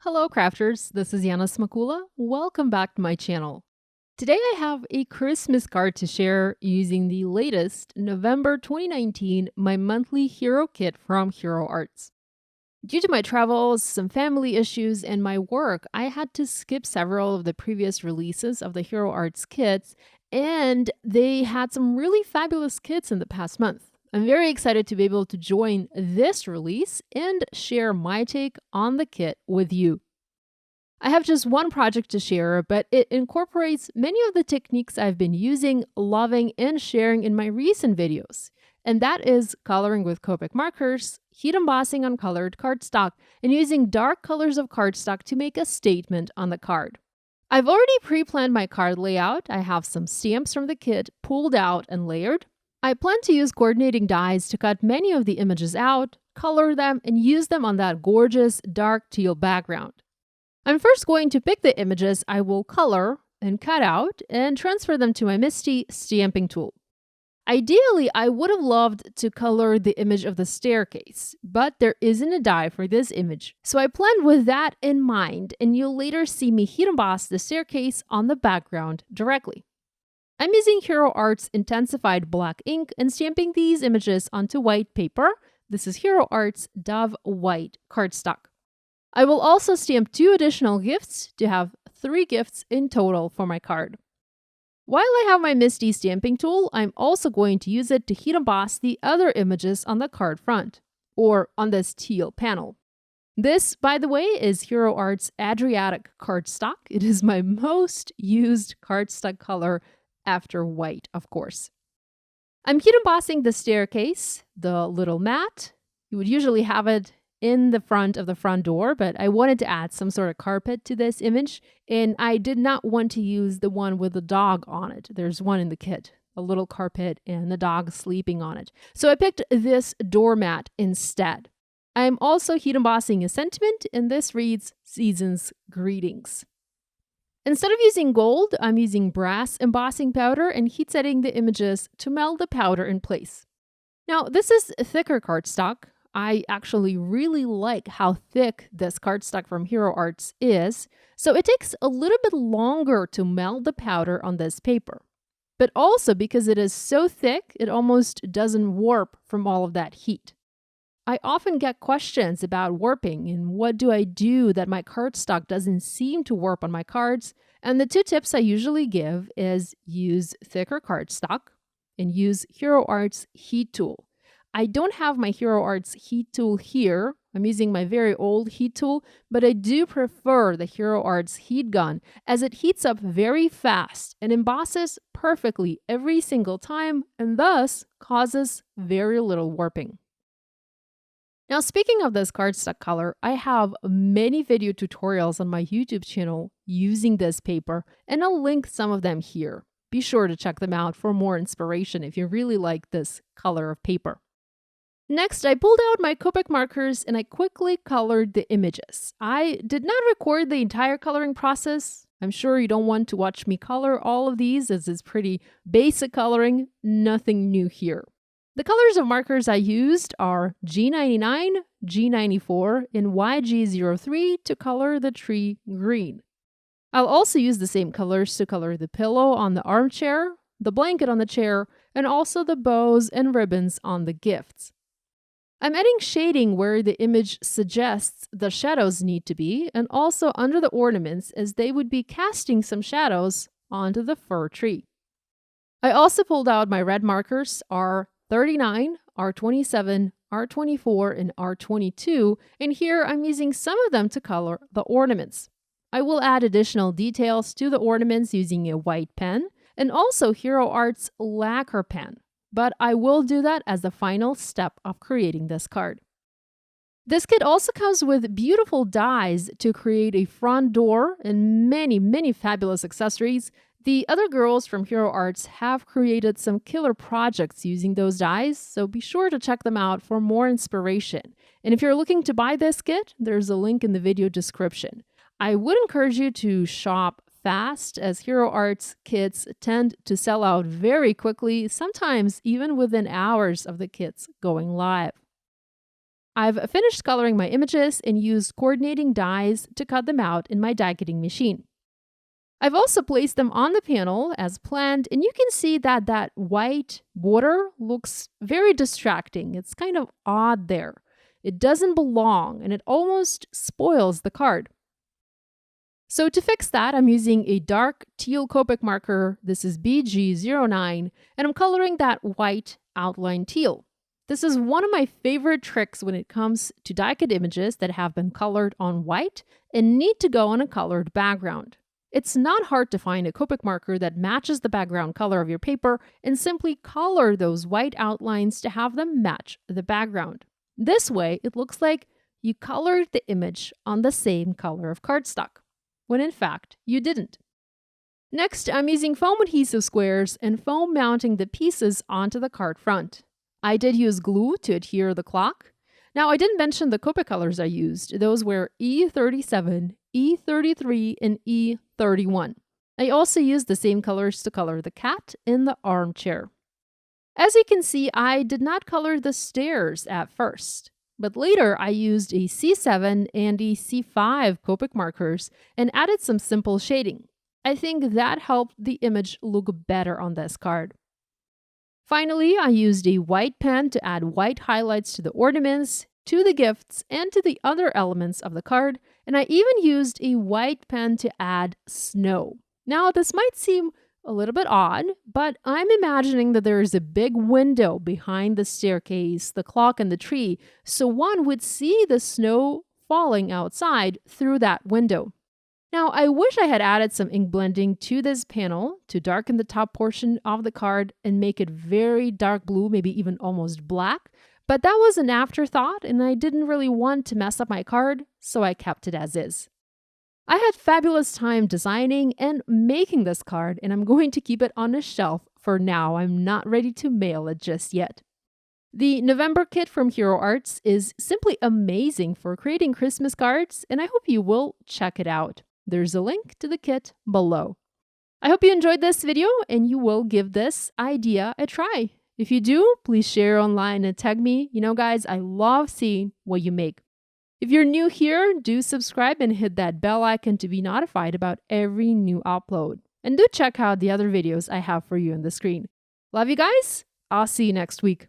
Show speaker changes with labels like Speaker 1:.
Speaker 1: Hello crafters, this is Yana Smakula. Welcome back to my channel. Today I have a Christmas card to share using the latest November 2019 My Monthly Hero Kit from Hero Arts. Due to my travels, some family issues, and my work, I had to skip several of the previous releases of the Hero Arts kits, and they had some really fabulous kits in the past month. I'm very excited to be able to join this release and share my take on the kit with you. I have just one project to share, but it incorporates many of the techniques I've been using, loving, and sharing in my recent videos. And that is coloring with Copic markers, heat embossing on colored cardstock, and using dark colors of cardstock to make a statement on the card. I've already pre-planned my card layout. I have some stamps from the kit pulled out and layered. I plan to use coordinating dies to cut many of the images out, color them, and use them on that gorgeous dark teal background. I'm first going to pick the images I will color and cut out and transfer them to my misti stamping tool. Ideally, I would have loved to color the image of the staircase, but there isn't a die for this image. So I planned with that in mind, and you'll later see me heat emboss the staircase on the background directly. I'm using Hero Arts intensified black ink and stamping these images onto white paper. This is Hero Arts Dove White cardstock. I will also stamp 2 additional gifts to have 3 gifts in total for my card. While I have my misti stamping tool, I'm also going to use it to heat emboss the other images on the card front, or on this teal panel. This, by the way, is Hero Arts Adriatic cardstock. It is my most used cardstock color after white, of course. I'm heat embossing the staircase, the little mat. You would usually have it in the front of the front door, but I wanted to add some sort of carpet to this image, and I did not want to use the one with the dog on it. There's one in the kit, a little carpet and the dog sleeping on it. So I picked this doormat instead. I'm also heat embossing a sentiment, and this reads, "Season's Greetings." Instead of using gold, I'm using brass embossing powder and heat setting the images to melt the powder in place. Now, this is thicker cardstock. I actually really like how thick this cardstock from Hero Arts is, so it takes a little bit longer to melt the powder on this paper. But also because it is so thick, it almost doesn't warp from all of that heat. I often get questions about warping and what do I do that my cardstock doesn't seem to warp on my cards, and the 2 tips I usually give is use thicker cardstock and use Hero Arts heat tool. I don't have my Hero Arts heat tool here. I'm using my very old heat tool, but I do prefer the Hero Arts heat gun as it heats up very fast and embosses perfectly every single time and thus causes very little warping. Now, speaking of this cardstock color, I have many video tutorials on my YouTube channel using this paper, and I'll link some of them here. Be sure to check them out for more inspiration if you really like this color of paper. Next, I pulled out my Copic markers and I quickly colored the images. I did not record the entire coloring process. I'm sure you don't want to watch me color all of these as it's pretty basic coloring, nothing new here. The colors of markers I used are G99, G94, and YG03 to color the tree green. I'll also use the same colors to color the pillow on the armchair, the blanket on the chair, and also the bows and ribbons on the gifts. I'm adding shading where the image suggests the shadows need to be, and also under the ornaments as they would be casting some shadows onto the fir tree. I also pulled out my red markers R39, R27, R24, and R22, and here I'm using some of them to color the ornaments. I will add additional details to the ornaments using a white pen, and also Hero Arts lacquer pen. But I will do that as the final step of creating this card. This kit also comes with beautiful dies to create a front door and many fabulous accessories. The other girls from Hero Arts have created some killer projects using those dies, so be sure to check them out for more inspiration. And if you're looking to buy this kit, there's a link in the video description. I would encourage you to shop fast, as Hero Arts kits tend to sell out very quickly, sometimes even within hours of the kits going live. I've finished coloring my images and used coordinating dies to cut them out in my die cutting machine. I've also placed them on the panel as planned, and you can see that that white border looks very distracting. It's kind of odd there. It doesn't belong, and it almost spoils the card. So to fix that, I'm using a dark teal Copic marker. This is BG09, and I'm coloring that white outline teal. This is one of my favorite tricks when it comes to die cut images that have been colored on white and need to go on a colored background. It's not hard to find a Copic marker that matches the background color of your paper and simply color those white outlines to have them match the background. This way, it looks like you colored the image on the same color of cardstock, when in fact, you didn't. Next, I'm using foam adhesive squares and foam mounting the pieces onto the card front. I did use glue to adhere the clock. Now, I didn't mention the Copic colors I used. Those were E37, E33, and E31. I also used the same colors to color the cat in the armchair. As you can see, I did not color the stairs at first, but later I used a C7 and a C5 Copic markers and added some simple shading. I think that helped the image look better on this card. Finally, I used a white pen to add white highlights to the ornaments, to the gifts, and to the other elements of the card, and I even used a white pen to add snow. Now, this might seem a little bit odd, but I'm imagining that there is a big window behind the staircase, the clock, and the tree, so one would see the snow falling outside through that window. Now, I wish I had added some ink blending to this panel to darken the top portion of the card and make it very dark blue, maybe even almost black, but that was an afterthought and I didn't really want to mess up my card, so I kept it as is. I had fabulous time designing and making this card, and I'm going to keep it on a shelf for now. I'm not ready to mail it just yet. The November kit from Hero Arts is simply amazing for creating Christmas cards, and I hope you will check it out. There's a link to the kit below. I hope you enjoyed this video and you will give this idea a try. If you do, please share online and tag me. You know, guys, I love seeing what you make. If you're new here, do subscribe and hit that bell icon to be notified about every new upload. And do check out the other videos I have for you on the screen. Love you guys. I'll see you next week.